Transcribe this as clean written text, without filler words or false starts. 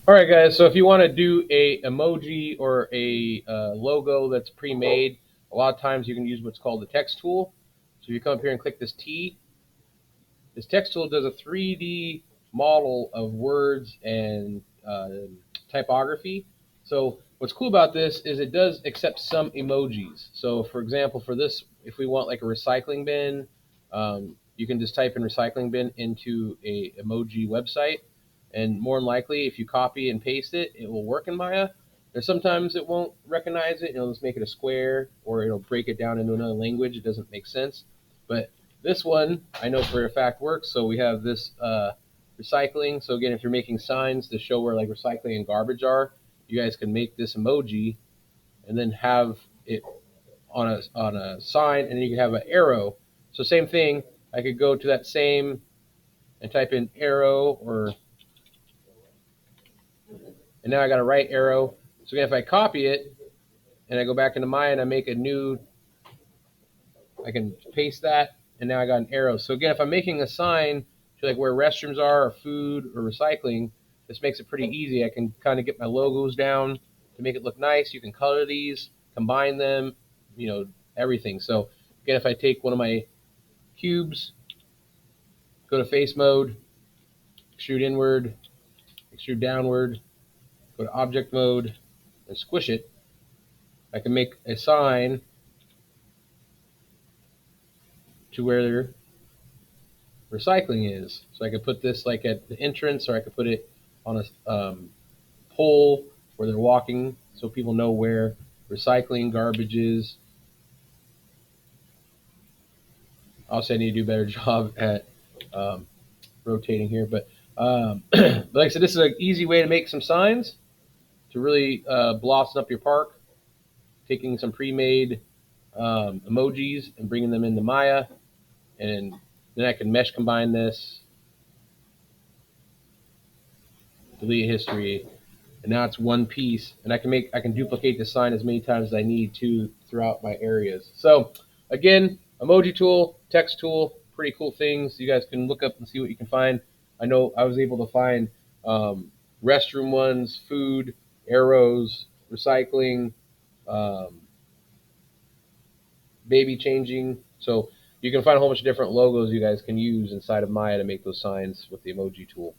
All right, guys. So if you want to do a emoji or a logo that's pre-made, a lot of times you can use what's called the text tool. So you come up here and click this T. This text tool does a 3D model of words and typography. So what's cool about this is it does accept some emojis. So for example, for this, if we want like a recycling bin, you can just type in recycling bin into a emoji website, and more than likely, if you copy and paste it, it will work in Maya. There's sometimes it won't recognize it. It'll just make it a square, or it'll break it down into another language. It doesn't make sense. But this one, I know for a fact works. So we have this recycling. So again, if you're making signs to show where like recycling and garbage are, you guys can make this emoji and then have it on a sign, and then you can have an arrow. So same thing. I could go to that same and type in arrow, or and now I got a right arrow. So again, if I copy it and I go back into Maya and I make a new, I can paste that, and now I got an arrow. So again, if I'm making a sign to like where restrooms are, or food, or recycling, this makes it pretty easy. I can kind of get my logos down to make it look nice. You can color these, combine them, everything. So again, if I take one of my cubes, go to face mode, extrude inward, extrude downward, go to object mode, and squish it, I can make a sign to where recycling is. So I could put this like at the entrance, or I could put it on a pole where they're walking, so people know where recycling, garbage is. Also, I need to do a better job at um, rotating here, but like I said, this is an easy way to make some signs to really blossom up your park. Taking some pre-made emojis and bringing them into Maya, and then I can mesh combine this, delete history, and now it's one piece, and I can duplicate the sign as many times as I need to throughout my areas. So again, emoji tool, text tool, pretty cool things. You guys can look up and see what you can find. I know I was able to find restroom ones, food, arrows, recycling, um, baby changing. So you can find a whole bunch of different logos you guys can use inside of Maya to make those signs with the emoji tool.